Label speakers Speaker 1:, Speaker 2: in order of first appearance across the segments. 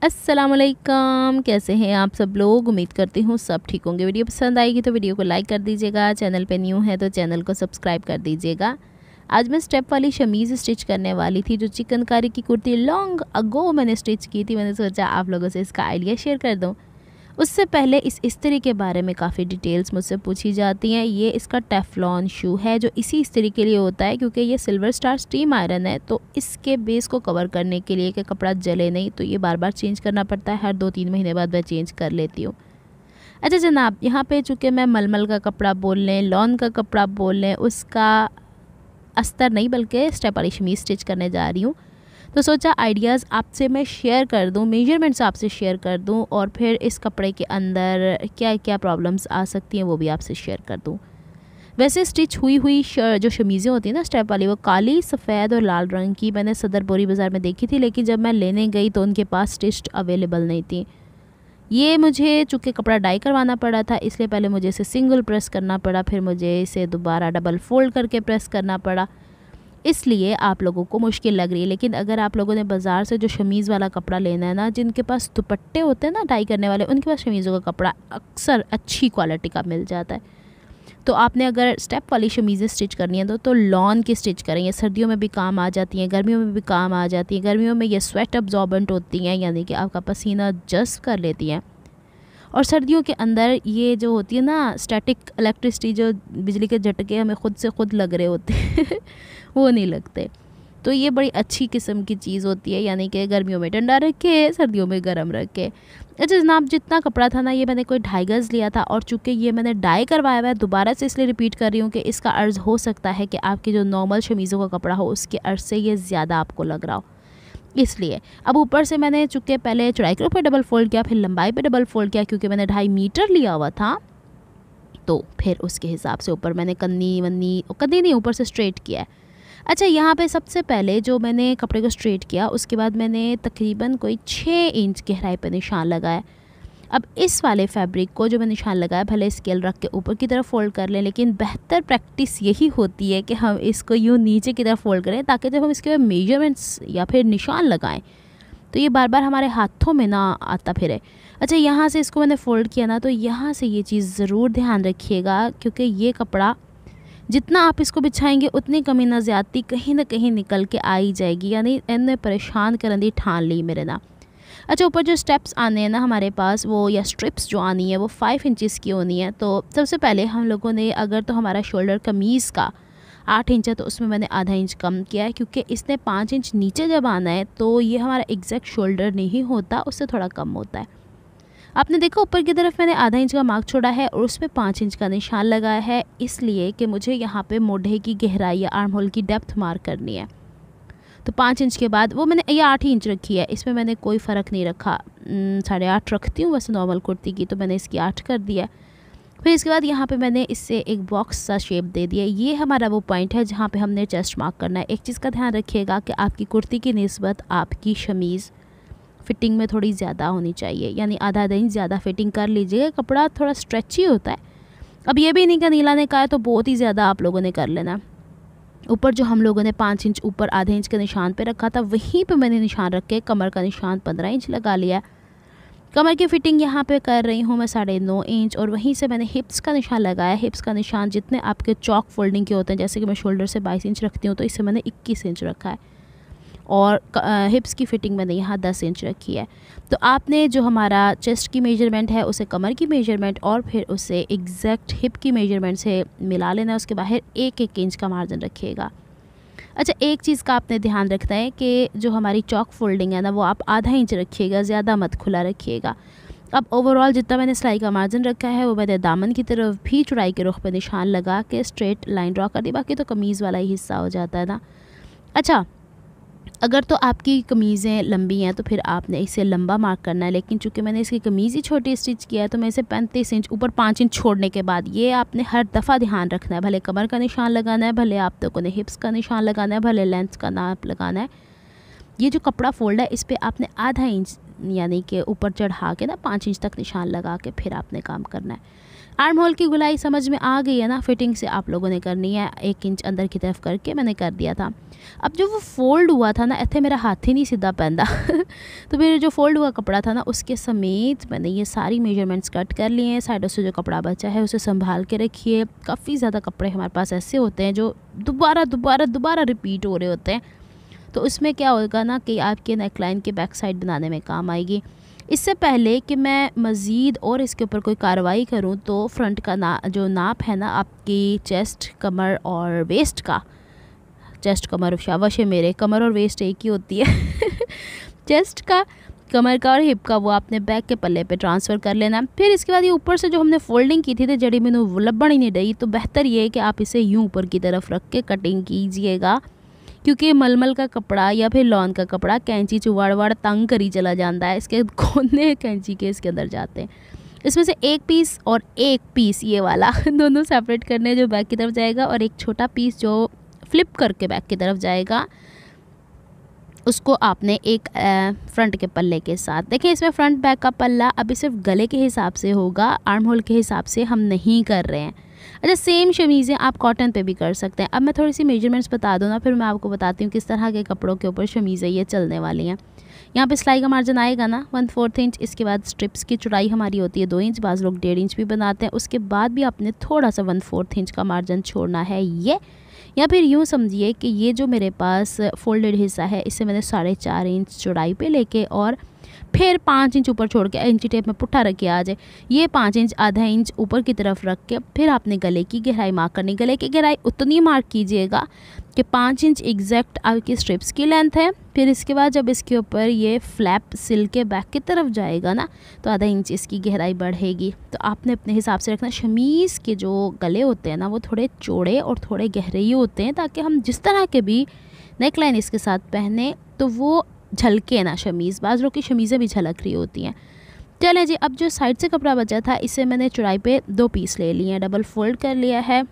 Speaker 1: अस्सलामुअलैकुम, कैसे हैं आप सब लोग। उम्मीद करती हूँ सब ठीक होंगे। वीडियो पसंद आएगी तो वीडियो को लाइक कर दीजिएगा। चैनल पे न्यू है तो चैनल को सब्सक्राइब कर दीजिएगा। आज मैं स्टेप वाली शमीज़ स्टिच करने वाली थी, जो चिकनकारी की कुर्ती लॉन्ग अगो मैंने स्टिच की थी। मैंने सोचा आप लोगों से इसका आइडिया शेयर कर दूँ। उससे पहले इस इस्त्री के बारे में काफ़ी डिटेल्स मुझसे पूछी जाती हैं। ये इसका टेफ्लॉन शू है जो इसी इस्त्री के लिए होता है, क्योंकि ये सिल्वर स्टार स्टीम आयरन है। तो इसके बेस को कवर करने के लिए कि कपड़ा जले नहीं, तो ये बार बार चेंज करना पड़ता है। हर 2-3 महीने बाद मैं चेंज कर लेती हूँ। अच्छा जनाब, यहाँ पे चूँकि मैं मलमल का कपड़ा बोल लें, लॉन का कपड़ा बोल लें, उसका अस्तर नहीं बल्कि स्टेप वाली शमीज़ स्टिच करने जा रही हूँ। तो सोचा आइडियाज़ आपसे मैं शेयर कर दूँ, मेजरमेंट्स आपसे शेयर कर दूँ, और फिर इस कपड़े के अंदर क्या क्या प्रॉब्लम्स आ सकती हैं वो भी आपसे शेयर कर दूँ। वैसे स्टिच हुई जो शमीज़ें होती हैं ना स्टेप वाली, वो काली, सफ़ेद और लाल रंग की मैंने सदर बोरी बाज़ार में देखी थी, लेकिन जब मैं लेने गई तो उनके पास स्टिच्ड अवेलेबल नहीं थी। ये मुझे चूँकि कपड़ा डाई करवाना पड़ा था, इसलिए पहले मुझे इसे सिंगल प्रेस करना पड़ा, फिर मुझे इसे दोबारा डबल फोल्ड करके प्रेस करना पड़ा। इसलिए आप लोगों को मुश्किल लग रही है। लेकिन अगर आप लोगों ने बाज़ार से जो शमीज़ वाला कपड़ा लेना है ना, जिनके पास दुपट्टे होते हैं ना डाई करने वाले, उनके पास शमीज़ों का कपड़ा अक्सर अच्छी क्वालिटी का मिल जाता है। तो आपने अगर स्टेप वाली शमीज़ें स्टिच करनी है तो लॉन की स्टिच करें। ये सर्दियों में भी काम आ जाती हैं, गर्मियों में भी काम आ जाती हैं। गर्मियों में ये स्वेट अब्जॉर्बेंट होती हैं, यानी कि आपका पसीना जज़्ब कर लेती हैं। और सर्दियों के अंदर ये जो होती है ना स्टैटिक इलेक्ट्रिसिटी, जो बिजली के झटके हमें ख़ुद से ख़ुद लग रहे होते हैं वो नहीं लगते। तो ये बड़ी अच्छी किस्म की चीज़ होती है, यानी कि गर्मियों में ठंडा रखे, सर्दियों में गर्म रखे। अच्छा जनाब, जितना कपड़ा था ना, ये मैंने कोई 2.5 गज़ लिया था, और चूँकि ये मैंने डाई करवाया हुआ है, दोबारा से इसलिए रिपीट कर रही हूँ कि इसका अर्ज़ हो सकता है कि आपकी जो नॉर्मल शमीज़ों का कपड़ा हो उसके अर्ज़ से ये ज़्यादा आपको लग रहा हो, इसलिए। अब ऊपर से मैंने चूँकि पहले चौड़ाई के ऊपर डबल फोल्ड किया, फिर लंबाई पे डबल फोल्ड किया, क्योंकि मैंने 2.5 मीटर लिया हुआ था। तो फिर उसके हिसाब से ऊपर मैंने कन्नी नहीं, ऊपर से स्ट्रेट किया है। अच्छा, यहाँ पे सबसे पहले जो मैंने कपड़े को स्ट्रेट किया, उसके बाद मैंने तकरीबन कोई 6 इंच गहराई पर निशान लगाया। अब इस वाले फैब्रिक को जो मैं निशान लगाया, भले स्केल रख के ऊपर की तरफ फ़ोल्ड कर लें, लेकिन बेहतर प्रैक्टिस यही होती है कि हम इसको यूँ नीचे की तरफ फ़ोल्ड करें, ताकि जब हम इसके मेजरमेंट्स या फिर निशान लगाएं तो ये बार बार हमारे हाथों में ना आता फिरे। अच्छा, यहाँ से इसको मैंने फ़ोल्ड किया ना, तो यहाँ से ये चीज़ ज़रूर ध्यान रखिएगा, क्योंकि ये कपड़ा जितना आप इसको बिछाएंगे उतनी कमी ना ज़्यादती कहीं ना कहीं निकल के आ ही जाएगी। यानी इन्हें परेशान करने दी ठान ली मेरे ना। अच्छा, ऊपर जो स्टेप्स आने हैं ना हमारे पास, वो या स्ट्रिप्स जो आनी है वो 5 इंचज़ की होनी है। तो सबसे पहले हम लोगों ने, अगर तो हमारा शोल्डर कमीज़ का 8 इंच है तो उसमें मैंने आधा इंच कम किया है, क्योंकि इसने 5 इंच नीचे जब आना है तो ये हमारा एग्जैक्ट शोल्डर नहीं होता, उससे थोड़ा कम होता है। आपने देखा ऊपर की तरफ मैंने आधा इंच का मार्क छोड़ा है और उस पर 5 इंच का निशान लगाया है, इसलिए कि मुझे यहाँ पे मोढ़े की गहराई या आर्म होल की डेप्थ मार्क करनी है। तो 5 इंच के बाद वो मैंने ये 8 ही इंच रखी है, इसमें मैंने कोई फ़र्क नहीं रखा। 8.5 रखती हूँ वैसे नॉर्मल कुर्ती की, तो मैंने इसकी 8 कर दिया। फिर इसके बाद यहाँ पे मैंने इससे एक बॉक्स सा शेप दे दिया। ये हमारा वो पॉइंट है जहाँ पे हमने चेस्ट मार्क करना है। एक चीज़ का ध्यान रखिएगा कि आपकी कुर्ती की निस्बत आपकी शमीज़ फिटिंग में थोड़ी ज़्यादा होनी चाहिए, यानी आधा इंच ज़्यादा फिटिंग कर लीजिएगा। कपड़ा थोड़ा स्ट्रेची होता है। अब ये भी नहीं कि नीला ने कहा है तो बहुत ही ज़्यादा आप लोगों ने कर लेना। ऊपर जो हम लोगों ने 5 इंच ऊपर आधे इंच के निशान पे रखा था, वहीं पे मैंने निशान रख के कमर का निशान 15 इंच लगा लिया। कमर की फ़िटिंग यहाँ पे कर रही हूँ मैं 9.5 इंच, और वहीं से मैंने हिप्स का निशान लगाया। हिप्स का निशान जितने आपके चौक फोल्डिंग के होते हैं, जैसे कि मैं शोल्डर से 22 इंच रखती हूँ, तो इससे मैंने 21 इंच रखा है, और हिप्स की फ़िटिंग मैंने यहाँ 10 इंच रखी है। तो आपने जो हमारा चेस्ट की मेजरमेंट है उसे कमर की मेजरमेंट और फिर उसे एग्जैक्ट हिप की मेजरमेंट से मिला लेना। उसके बाहर 1-1 इंच का मार्जिन रखिएगा। अच्छा, एक चीज़ का आपने ध्यान रखना है कि जो हमारी चौक फोल्डिंग है ना, वो आप आधा इंच रखिएगा, ज़्यादा मत खुला रखिएगा। अब ओवरऑल जितना मैंने सिलाई का मार्जिन रखा है, वो मैंने दामन की तरफ भी चौड़ाई के रुख पे निशान लगा के स्ट्रेट लाइन ड्रॉ कर दी। बाकी तो कमीज़ वाला ही हिस्सा हो जाता है ना। अच्छा, अगर तो आपकी कमीज़ें लंबी हैं तो फिर आपने इसे लंबा मार्क करना है, लेकिन चूँकि मैंने इसकी कमीज़ ही छोटी स्टिच किया है तो मैं इसे 35 इंच ऊपर 5 इंच छोड़ने के बाद, ये आपने हर दफ़ा ध्यान रखना है। भले कमर का निशान लगाना है, भले आप लोगों ने हिप्स का निशान लगाना है, भले लेंथ का नाप लगाना है। ये जो कपड़ा फोल्ड है इस पर आपने आधा इंच यानी कि ऊपर चढ़ा के ना 5 इंच तक निशान लगा के फिर आपने काम करना है। आर्म होल की गुलाई समझ में आ गई है ना, फिटिंग से आप लोगों ने करनी है। 1 इंच अंदर की तरफ करके मैंने कर दिया था। अब जो वो फोल्ड हुआ था ना, इतने मेरा हाथ ही नहीं सीधा पैंदा तो फिर जो फोल्ड हुआ कपड़ा था ना, उसके समेत मैंने ये सारी मेजरमेंट्स कट कर लिए हैं। साइडों से जो कपड़ा बचा है उसे संभाल के रखिए। काफ़ी ज़्यादा कपड़े हमारे पास ऐसे होते हैं जो दोबारा रिपीट हो रहे होते हैं, तो उसमें क्या होगा ना कि आपके नेकलाइन के बैक साइड बनाने में काम आएगी। इससे पहले कि मैं मज़ीद और इसके ऊपर कोई कार्रवाई करूं, तो फ्रंट का जो नाप है ना आपकी चेस्ट, कमर और वेस्ट का, चेस्ट कमर शाबाश है मेरे, कमर और वेस्ट एक ही होती है चेस्ट का, कमर का और हिप का वो आपने बैक के पल्ले पे ट्रांसफ़र कर लेना। फिर इसके बाद ये ऊपर से जो हमने फोल्डिंग की थी तो जड़ी मैंने वो लब्बड़ ही नहीं रही, तो बेहतर ये है कि आप इसे यूँ ऊपर की तरफ रख के कटिंग कीजिएगा, क्योंकि मलमल का कपड़ा या फिर लॉन का कपड़ा कैंची चुवाड़ तंग करी चला जाता है। इसके कोने कैंची के इसके अंदर जाते हैं। इसमें से एक पीस और एक पीस ये वाला दोनों सेपरेट करने, जो बैक की तरफ जाएगा, और एक छोटा पीस जो फ्लिप करके बैक की तरफ जाएगा, उसको आपने एक फ्रंट के पल्ले के साथ, देखिए इसमें फ्रंट बैक का पल्ला अभी सिर्फ गले के हिसाब से होगा, आर्म होल के हिसाब से हम नहीं कर रहे हैं। अच्छा, सेम शमीज़ें आप कॉटन पे भी कर सकते हैं। अब मैं थोड़ी सी मेजरमेंट्स बता दूँ ना, फिर मैं आपको बताती हूँ किस तरह के कपड़ों के ऊपर शमीज़ें ये चलने वाली हैं। यहाँ पे सिलाई का मार्जिन आएगा ना 1/4 इंच। इसके बाद स्ट्रिप्स की चौड़ाई हमारी होती है 2 इंच, बाज़ लोग 1.5 इंच भी बनाते हैं। उसके बाद भी आपने थोड़ा सा 1/4 इंच का मार्जिन छोड़ना है ये, या फिर यूँ समझिए कि ये जो मेरे पास फोल्डेड हिस्सा है इसे मैंने 4.5 इंच चौड़ाई पे लेके और फिर 5 इंच ऊपर छोड़ के, इंची टेप में पुट्ठा रख के आ जाए, ये 5 इंच आधा इंच ऊपर की तरफ रख के फिर आपने गले की गहराई मार्क करनी। गले की गहराई उतनी मार्क कीजिएगा कि 5 इंच एग्जैक्ट आपकी स्ट्रिप्स की लेंथ है। फिर इसके बाद जब इसके ऊपर ये फ्लैप सिल के बैक की तरफ जाएगा ना, तो आधा इंच इसकी गहराई बढ़ेगी। तो आपने अपने हिसाब से रखना। शमीज़ के जो गले होते हैं ना, वो थोड़े चौड़े और थोड़े गहरे ही होते हैं, ताकि हम जिस तरह के भी नेकलाइन इसके साथ पहने तो वो झलके ना शमीज़। बाज़ लोग की शमीज़ें भी झलक रही होती हैं। चलें जी, अब जो साइड से कपड़ा बचा था इसे मैंने चौड़ाई पे 2 पीस ले लिए हैं, डबल फोल्ड कर लिया है।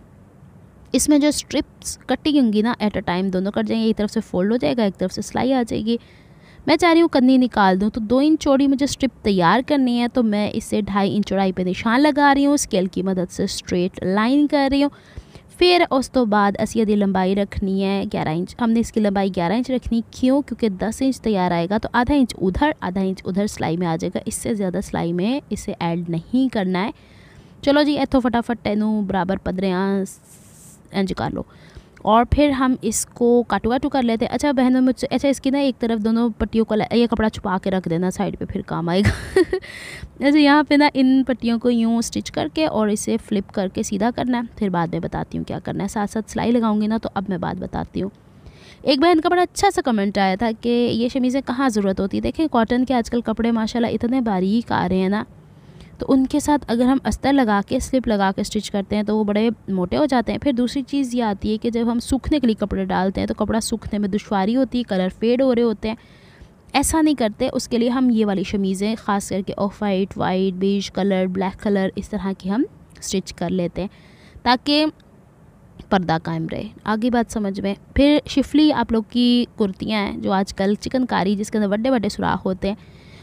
Speaker 1: इसमें जो स्ट्रिप्स कटिंग होंगी ना एट अ टाइम दोनों कट जाएंगे, एक तरफ से फोल्ड हो जाएगा, एक तरफ से सिलाई आ जाएगी। मैं चाह रही हूँ कन्नी निकाल दूँ, तो 2 इंच चौड़ी मुझे स्ट्रिप तैयार करनी है, तो मैं इसे 2.5 इंच चौड़ाई पे निशान लगा रही हूँ, स्केल की मदद से स्ट्रेट लाइन कर रही हूँ। फिर उस तो बाद असी यदि लंबाई रखनी है 11 इंच, हमने इसकी लंबाई 11 इंच रखनी। क्यों? क्योंकि 10 इंच तैयार आएगा तो आधा इंच उधर सिलाई में आ जाएगा। इससे ज़्यादा सिलाई में इसे ऐड नहीं करना है। चलो जी, इतों फटाफट तेनू बराबर पदरियाँ इंज कर लो, और फिर हम इसको काटू कर लेते हैं। अच्छा बहनों मुझसे, अच्छा इसकी ना एक तरफ दोनों पट्टियों को ये कपड़ा छुपा के रख देना साइड पे, फिर काम आएगा जैसे यहाँ पे ना इन पट्टियों को यूँ स्टिच करके और इसे फ्लिप करके सीधा करना है। फिर बाद में बताती हूँ क्या करना है, साथ साथ सिलाई लगाऊंगी ना, तो अब मैं बात बताती हूँ। एक बहन का बड़ा अच्छा सा कमेंट आया था कि ये शमीज़ें कहाँ ज़रूरत होती है। देखें कॉटन के आजकल कपड़े माशाल्लाह इतने बारीक आ रहे हैं ना, तो उनके साथ अगर हम अस्तर लगा के स्लिप लगा के स्टिच करते हैं तो वो बड़े मोटे हो जाते हैं। फिर दूसरी चीज़ ये आती है कि जब हम सूखने के लिए कपड़े डालते हैं तो कपड़ा सूखने में दुश्वारी होती है, कलर फेड हो रहे होते हैं। ऐसा नहीं करते, उसके लिए हम ये वाली शमीज़ें ख़ास करके off white, beige colour, black colour, इस तरह की हम स्टिच कर लेते हैं ताकि पर्दा कायम रहे। आगे बात समझ में। फिर शिफली आप लोग की कुर्तियाँ हैं जो आजकल चिकनकारी जिसके अंदर बड़े बड़े सुराख होते हैं,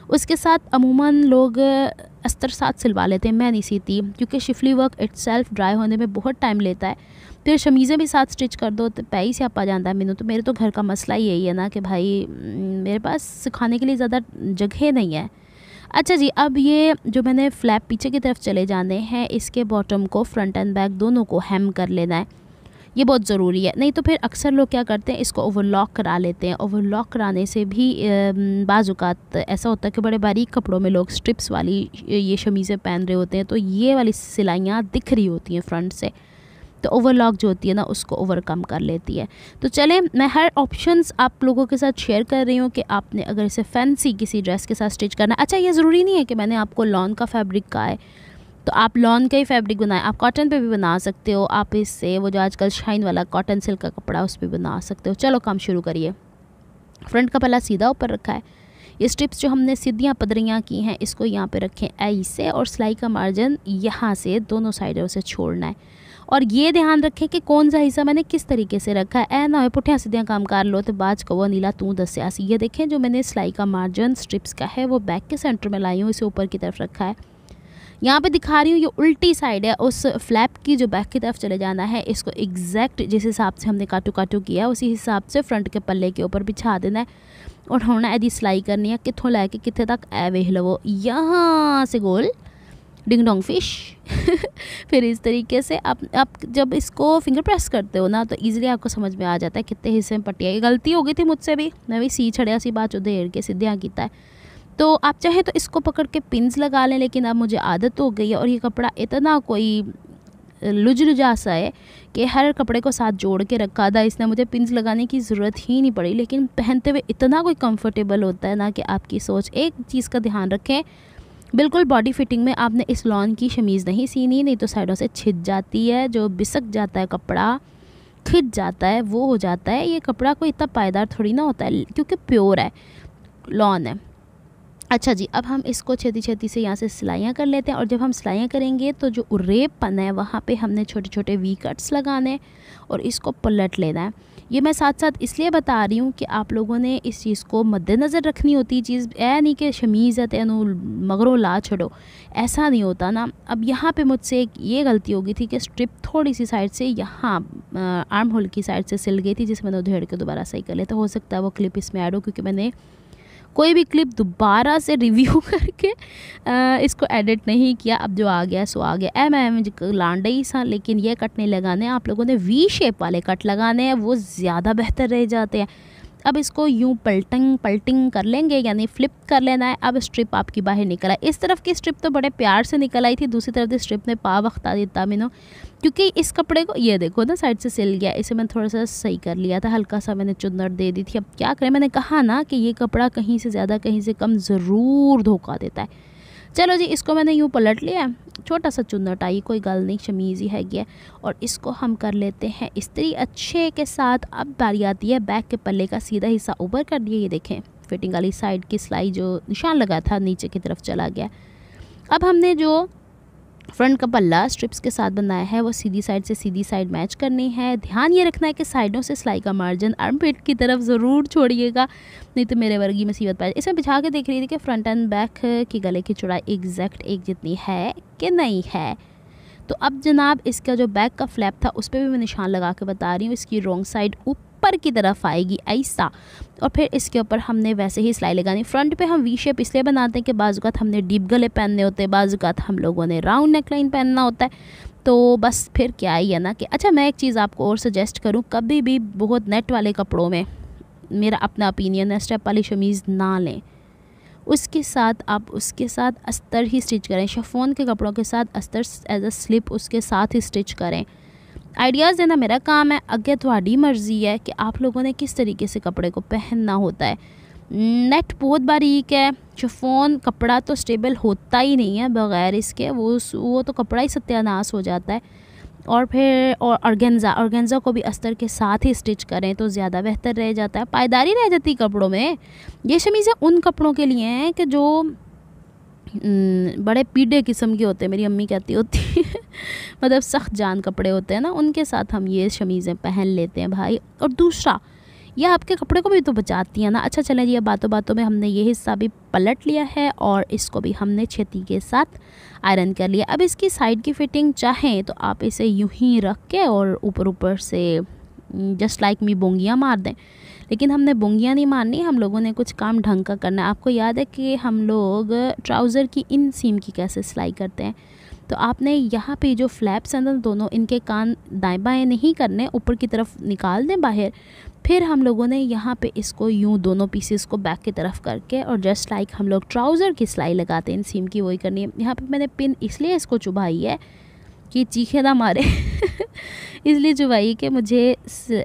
Speaker 1: उसके साथ अमूमन लोग अस्तर साथ सिलवा लेते हैं। मैं नहीं सीती क्योंकि शिफली वर्क इटसेल्फ ड्राई होने में बहुत टाइम लेता है। फिर शमीज़ें भी साथ स्टिच कर दो तो पैई से आ जाता है मैनू। तो मेरे तो घर का मसला ही यही है ना कि भाई मेरे पास सिखाने के लिए ज़्यादा जगह नहीं है। अच्छा जी, अब ये जो मैंने फ्लैप पीछे की तरफ चले जाने हैं, इसके बॉटम को फ्रंट एंड बैक दोनों को हेम कर लेना है। ये बहुत ज़रूरी है, नहीं तो फिर अक्सर लोग क्या करते हैं इसको ओवरलॉक करा लेते हैं। ओवरलॉक कराने से भी बाज़ औक़ात ऐसा होता है कि बड़े बारीक कपड़ों में लोग स्ट्रिप्स वाली ये शमीज़ें पहन रहे होते हैं, तो ये वाली सिलाइयाँ दिख रही होती हैं फ्रंट से, तो ओवरलॉक जो होती है ना उसको ओवरकम कर लेती है। तो चलें, मैं हर ऑप्शंस आप लोगों के साथ शेयर कर रही हूँ कि आपने अगर इसे फैंसी किसी ड्रेस के साथ स्टिच करना है। अच्छा, ये ज़रूरी नहीं है कि मैंने आपको लॉन का फैब्रिक कहा है तो आप लॉन का ही फैब्रिक बनाएं, आप कॉटन पे भी बना सकते हो। आप इससे वो जो आजकल शाइन वाला कॉटन सिल्क का कपड़ा उस पर बना सकते हो। चलो काम शुरू करिए। फ्रंट का पल्ला सीधा ऊपर रखा है। ये स्ट्रिप्स जो हमने सीधियाँ पदरियाँ की हैं इसको यहाँ पे रखें ऐसे, और सिलाई का मार्जिन यहाँ से दोनों साइडों से छोड़ना है। और ये ध्यान रखें कि कौन सा हिस्सा मैंने किस तरीके से रखा है। ए ना हो पुठिया सीधिया काम कर लो तो बाज कहो नीला तू दस्या सी। ये देखें जो मैंने सिलाई का मार्जिन स्ट्रिप्स का है वो बैक के सेंटर में लाई हूँ, इसे ऊपर की तरफ रखा है। यहाँ पे दिखा रही हूँ ये उल्टी साइड है, उस फ्लैप की जो बैक की तरफ चले जाना है। इसको एग्जैक्ट जिस हिसाब से हमने काटू किया उसी हिसाब से फ्रंट के पल्ले के ऊपर बिछा देना है और होना यदि सिलाई करनी है कितों लैके कितने तक ए वेख लवो, यहाँ से गोल डिंग डोंग फिश। फिर इस तरीके से आप जब इसको फिंगर प्रेस करते हो ना तो इजीली आपको समझ में आ जाता है कितने हिस्से में पट्टी है। गलती हो गई थी मुझसे भी, मैं भी सी छड़िया सी बात उधेड़ के सीधा किया है। तो आप चाहे तो इसको पकड़ के पिन्स लगा लें, लेकिन अब मुझे आदत हो गई है और ये कपड़ा इतना कोई लुझा सा है कि हर कपड़े को साथ जोड़ के रखा था, इसलिए मुझे पिन्स लगाने की ज़रूरत ही नहीं पड़ी। लेकिन पहनते हुए इतना कोई कंफर्टेबल होता है ना कि आपकी सोच। एक चीज़ का ध्यान रखें, बिल्कुल बॉडी फिटिंग में आपने इस लॉन की शमीज़ नहीं सीनी, नहीं तो साइडों से छिद जाती है, जो बिसक जाता है कपड़ा, खिंच जाता है, वो हो जाता है। ये कपड़ा कोई इतना पायदार थोड़ी ना होता है क्योंकि प्योर है, लॉन है। अच्छा जी, अब हम इसको छेती से यहाँ से सिलाइयाँ कर लेते हैं। और जब हम सिलाइयाँ करेंगे तो जो उरेपन है वहाँ पे हमने छोटे छोटे वी कट्स लगाने और इसको पलट लेना है। ये मैं साथ साथ इसलिए बता रही हूँ कि आप लोगों ने इस चीज़ को मद्देनज़र रखनी होती। चीज़ ऐ नहीं कि शमीज़ है तेनू मगरों ला छोड़ो, ऐसा नहीं होता ना। अब यहाँ पे मुझसे एक ये गलती हो गई थी कि स्ट्रिप थोड़ी सी साइड से यहाँ आर्म होल की साइड से सिल गई थी, जिसे मैंने उधेड़ के दोबारा सही कर लिया। तो हो सकता है वो क्लिप इसमें ऐड हो, क्योंकि मैंने कोई भी क्लिप दोबारा से रिव्यू करके इसको एडिट नहीं किया। अब जो आ गया सो आ गया। मैं लांडे ही सा, लेकिन ये कट नहीं लगाने, आप लोगों ने वी शेप वाले कट लगाने हैं, वो ज़्यादा बेहतर रह जाते हैं। अब इसको यूँ पलटिंग कर लेंगे, यानी फ्लिप कर लेना है। अब स्ट्रिप आपकी बाहर निकल आई। इस तरफ की स्ट्रिप तो बड़े प्यार से निकल आई थी, दूसरी तरफ की स्ट्रिप ने पा वक्ता देता मैंने, क्योंकि इस कपड़े को ये देखो ना साइड से सिल गया। इसे मैंने थोड़ा सा सही कर लिया था, हल्का सा मैंने चुन्नट दे दी थी। अब क्या करें, मैंने कहा ना कि ये कपड़ा कहीं से ज़्यादा कहीं से कम ज़रूर धोखा देता है। चलो जी, इसको मैंने यूँ पलट लिया, छोटा सा चुन्नट आई, कोई गल नहीं, शमीज़ ही है गया। और इसको हम कर लेते हैं इस्त्री अच्छे के साथ। अब बारी आती है बैक के पल्ले का सीधा हिस्सा ऊपर कर दिया। ये देखें फिटिंग वाली साइड की सिलाई जो निशान लगा था नीचे की तरफ चला गया। अब हमने जो फ्रंट का पल्ला स्ट्रिप्स के साथ बनाया है वो सीधी साइड से सीधी साइड मैच करनी है। ध्यान ये रखना है कि साइडों से सिलाई का मार्जिन आर्मपिट की तरफ ज़रूर छोड़िएगा, नहीं तो मेरे वर्गी मुसीबत पाए। इसे बिछा के देख रही थी कि फ्रंट एंड बैक की गले की चौड़ाई एग्जैक्ट एक जितनी है कि नहीं है। तो अब जनाब इसका जो बैक का फ्लैप था उस पर भी मैं निशान लगा के बता रही हूँ। इसकी रॉन्ग साइड ऊपर की तरफ आएगी ऐसा, और फिर इसके ऊपर हमने वैसे ही सिलाई लगानी। फ्रंट पे हम वी शेप इसलिए बनाते हैं कि बाजुकात हमने डीप गले पहनने होते हैं, बाजुकात हम लोगों ने राउंड नेकलाइन पहनना होता है। तो बस फिर क्या ही है ना कि अच्छा, मैं एक चीज़ आपको और सजेस्ट करूँ, कभी भी बहुत नेट वाले कपड़ों में, मेरा अपना ओपिनियन है, स्टेप वाली शमीज़ ना लें। उसके साथ अस्तर ही स्टिच करें। शिफॉन के कपड़ों के साथ अस्तर एज अ स्लिप उसके साथ ही स्टिच करें। आइडियाज़ देना मेरा काम है, अगे थोड़ी मर्जी है कि आप लोगों ने किस तरीके से कपड़े को पहनना होता है। नेट बहुत बारीक है, शिफॉन कपड़ा तो स्टेबल होता ही नहीं है बग़ैर इसके, वो तो कपड़ा ही सत्यानाश हो जाता है। और फिर ऑर्गेन्जा को भी अस्तर के साथ ही स्टिच करें तो ज़्यादा बेहतर रह जाता है, पायदारी रह जाती कपड़ों में। ये शमीज़ें उन कपड़ों के लिए हैं कि जो बड़े पीढ़े किस्म के होते हैं, मेरी अम्मी कहती होती है मतलब सख्त जान कपड़े होते हैं ना, उनके साथ हम ये शमीज़ें पहन लेते हैं भाई। और दूसरा, यह आपके कपड़े को भी तो बचाती है ना। अच्छा चलें जी, अब बातों बातों में हमने ये हिस्सा भी पलट लिया है और इसको भी हमने छेती के साथ आयरन कर लिया। अब इसकी साइड की फिटिंग चाहें तो आप इसे यूं ही रख के और ऊपर से जस्ट लाइक मी बोंगियाँ मार दें, लेकिन हमने बोंगियाँ नहीं मारनी, हम लोगों ने कुछ काम ढंग का करना है। आपको याद है कि हम लोग ट्राउज़र की इन सीम की कैसे सिलाई करते हैं, तो आपने यहाँ पे जो फ्लैप्स हैं ना दोनों, इनके कान दाएं बाएं नहीं करने, ऊपर की तरफ निकाल दें बाहर। फिर हम लोगों ने यहाँ पे इसको यूँ दोनों पीसेस को बैक की तरफ करके और जस्ट लाइक हम लोग ट्राउज़र की सिलाई लगाते हैं इन सीम की, वही करनी है। यहाँ पे मैंने पिन इसलिए इसको चुभाई है कि चीखे ना मारे इसलिए चुभाई कि मुझे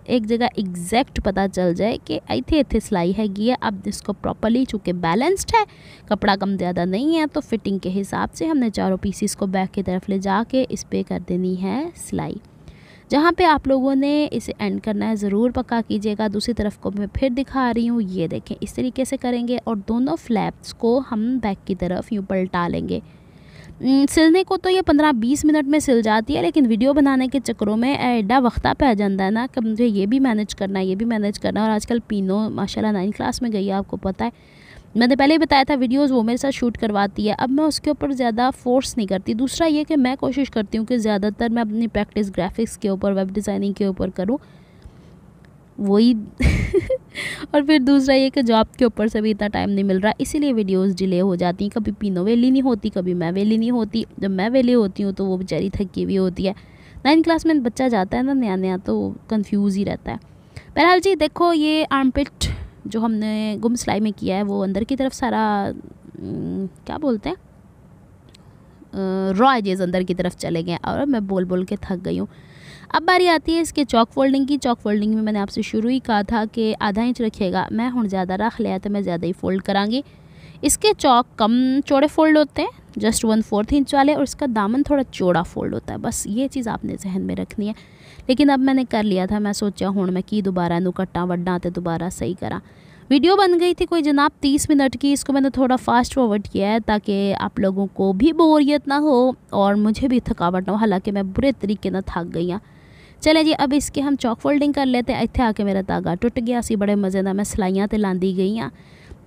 Speaker 1: एक जगह एग्जैक्ट पता चल जाए कि इथे सिलाई हैगी है। अब इसको प्रॉपरली, चूँकि बैलेंस्ड है, कपड़ा कम ज़्यादा नहीं है, तो फिटिंग के हिसाब से हमने चारों पीसीस को बैक की तरफ ले जाके इस पर कर देनी है सिलाई। जहाँ पे आप लोगों ने इसे एंड करना है ज़रूर पक्का कीजिएगा। दूसरी तरफ को मैं फिर दिखा रही हूँ, ये देखें इस तरीके से करेंगे और दोनों फ्लैप्स को हम बैक की तरफ यूँ पलटा लेंगे। सिलने को तो ये 15-20 मिनट में सिल जाती है, लेकिन वीडियो बनाने के चक्करों में एडा वक्ता पे आ जाता है ना कि मुझे ये भी मैनेज करना है, ये भी मैनेज करना है। और आजकल पीनो माशाल्लाह 9 क्लास में गई है, आपको पता है, मैंने पहले ही बताया था वीडियोस वो मेरे साथ शूट करवाती है। अब मैं उसके ऊपर ज़्यादा फोर्स नहीं करती। दूसरा ये कि मैं कोशिश करती हूँ कि ज़्यादातर मैं अपनी प्रैक्टिस ग्राफिक्स के ऊपर, वेब डिज़ाइनिंग के ऊपर करूँ, वही और फिर दूसरा ये कि जॉब के ऊपर से भी इतना टाइम नहीं मिल रहा, इसीलिए वीडियोस डिले हो जाती हैं। कभी पीनो वेली नहीं होती, कभी मैं वेली नहीं होती। जब मैं वेली होती हूँ तो वो बेचारी थकी हुई होती है। 9 क्लास में बच्चा जाता है ना नया नया, तो कंफ्यूज ही रहता है। बहरहाल जी देखो, ये आर्मपिट जो हमने गुम सिलाई में किया है वो अंदर की तरफ सारा क्या बोलते हैं, रॉ एजेस अंदर की तरफ चले गए और मैं बोल बोल के थक गई हूँ। अब बारी आती है इसके चौक फोल्डिंग की। चौक फोल्डिंग में मैंने आपसे शुरू ही कहा था कि आधा इंच रखिएगा, मैं हूँ ज़्यादा रख लिया तो मैं ज़्यादा ही फोल्ड करांगी। इसके चौक कम चौड़े फोल्ड होते हैं, जस्ट 1/4 इंच वाले, और इसका दामन थोड़ा चौड़ा फोल्ड होता है। बस ये चीज़ आपने जहन में रखनी है। लेकिन अब मैंने कर लिया था, मैं सोचा हूँ मैं की दोबारा इनू कट्टा वड्डा तो दोबारा सही करा। वीडियो बन गई थी कोई जनाब 30 मिनट की, इसको मैंने थोड़ा फास्ट फॉरवर्ड किया है ताकि आप लोगों को भी बोरियत ना हो और मुझे भी थकावट ना हो। हालांकि मैं बुरे तरीके ना थक गई हाँ। चले जी, अब इसके हम चौक फोल्डिंग कर लेते हैं। इतने आके मेरा धागा टुट गया सी, बड़े मज़े ना मैं सिलाइयाँ तो लांदी गई हाँ।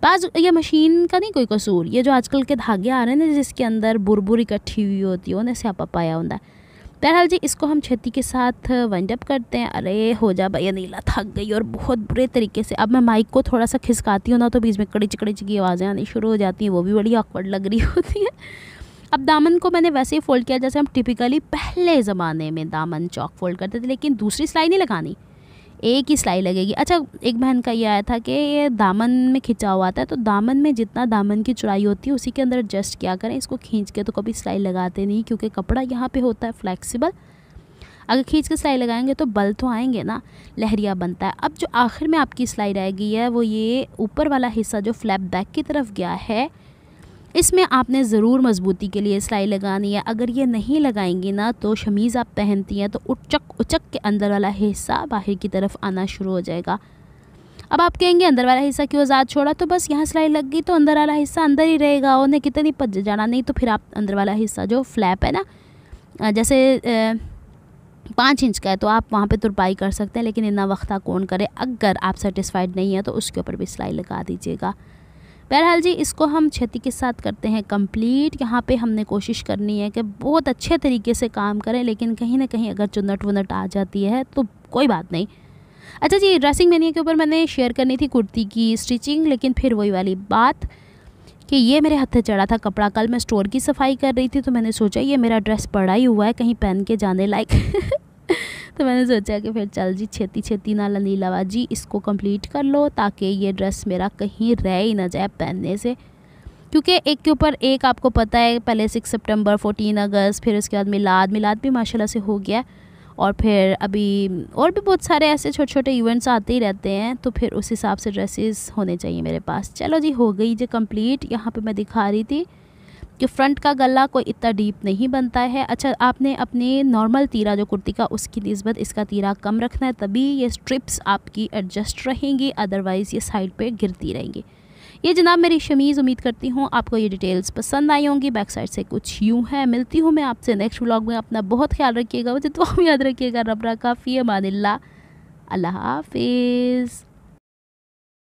Speaker 1: बाज ये मशीन का नहीं कोई कसूर, ये जो आजकल के धागे आ रहे हैं ना जिसके अंदर बुरबुर इकट्ठी हुई होती है, उन्हें स्यापा पाया होता है। बहरहाल जी इसको हम छेती के साथ वाइंड अप करते हैं। अरे हो जा भैया, नीला थक गई और बहुत बुरे तरीके से। अब मैं माइक को थोड़ा सा खिसकाती हूँ ना तो बीच में कड़ी चिकड़ी की आवाज़ें आनी शुरू हो जाती हैं, वो भी बड़ी ऑकवर्ड लग रही होती है। अब दामन को मैंने वैसे ही फोल्ड किया जैसे हम टिपिकली पहले ज़माने में दामन चौक फोल्ड करते थे, लेकिन दूसरी सिलाई नहीं लगानी, एक ही सिलाई लगेगी। अच्छा, एक बहन का ये आया था कि ये दामन में खिंचा हुआ आता है, तो दामन में जितना दामन की चौड़ाई होती है उसी के अंदर एडजस्ट किया करें। इसको खींच के तो कभी सिलाई लगाते नहीं, क्योंकि कपड़ा यहाँ पे होता है फ्लेक्सिबल। अगर खींच के सिलाई लगाएंगे तो बल तो आएंगे ना, लहरिया बनता है। अब जो आखिर में आपकी सिलाई रह गई है वो ये ऊपर वाला हिस्सा जो फ्लैप बैक की तरफ गया है, इसमें आपने ज़रूर मजबूती के लिए सिलाई लगानी है। अगर ये नहीं लगाएंगी ना तो शमीज़ आप पहनती हैं तो उचक के अंदर वाला हिस्सा बाहर की तरफ आना शुरू हो जाएगा। अब आप कहेंगे अंदर वाला हिस्सा क्यों आज़ाद छोड़ा, तो बस यहाँ सिलाई लग गई तो अंदर वाला हिस्सा अंदर ही रहेगा, उन्हें कितनी भज जाना नहीं। तो फिर आप अंदर वाला हिस्सा जो फ्लैप है ना, जैसे 5 इंच का है तो आप वहाँ पे तुरपाई कर सकते हैं, लेकिन इतना वक्ता कौन करे। अगर आप सेटिस्फाइड नहीं है तो उसके ऊपर भी सिलाई लगा दीजिएगा। बहरहाल जी इसको हम छेती के साथ करते हैं कंप्लीट। यहाँ पे हमने कोशिश करनी है कि बहुत अच्छे तरीके से काम करें, लेकिन कहीं ना कहीं अगर चुन्नट वुन्नट आ जाती है तो कोई बात नहीं। अच्छा जी, ड्रेसिंग मेन्यू के ऊपर मैंने शेयर करनी थी कुर्ती की स्टिचिंग, लेकिन फिर वही वाली बात कि ये मेरे हाथ चढ़ा था कपड़ा। कल मैं स्टोर की सफाई कर रही थी तो मैंने सोचा ये मेरा ड्रेस पड़ा ही हुआ है कहीं पहन के जाने लायक तो मैंने सोचा कि फिर चल जी छेती छेती ना नीलावा जी इसको कंप्लीट कर लो, ताकि ये ड्रेस मेरा कहीं रह ही ना जाए पहनने से। क्योंकि एक के ऊपर एक आपको पता है, पहले 6 सितंबर, 14 अगस्त, फिर उसके बाद मिलाद भी माशाल्लाह से हो गया, और फिर अभी और भी बहुत सारे ऐसे छोटे छोटे इवेंट्स आते ही रहते हैं, तो फिर उस हिसाब से ड्रेसेस होने चाहिए मेरे पास। चलो जी हो गई जी कंप्लीट। यहाँ पे मैं दिखा रही थी कि फ्रंट का गला कोई इतना डीप नहीं बनता है। अच्छा, आपने अपने नॉर्मल तीरा जो कुर्ती का उसकी निस्बत इसका तीरा कम रखना है, तभी ये स्ट्रिप्स आपकी एडजस्ट रहेंगी, अदरवाइज़ ये साइड पे गिरती रहेंगी। ये जनाब मेरी शमीज़, उम्मीद करती हूँ आपको ये डिटेल्स पसंद आई होंगी। बैक साइड से कुछ यूँ है। मिलती हूँ मैं आपसे नेक्स्ट व्लॉग में। अपना बहुत ख्याल रखिएगा, मुझे तो याद रखिएगा। रब रखा फ़ी अमानिल्लाह। अल्लाह हाफिज़।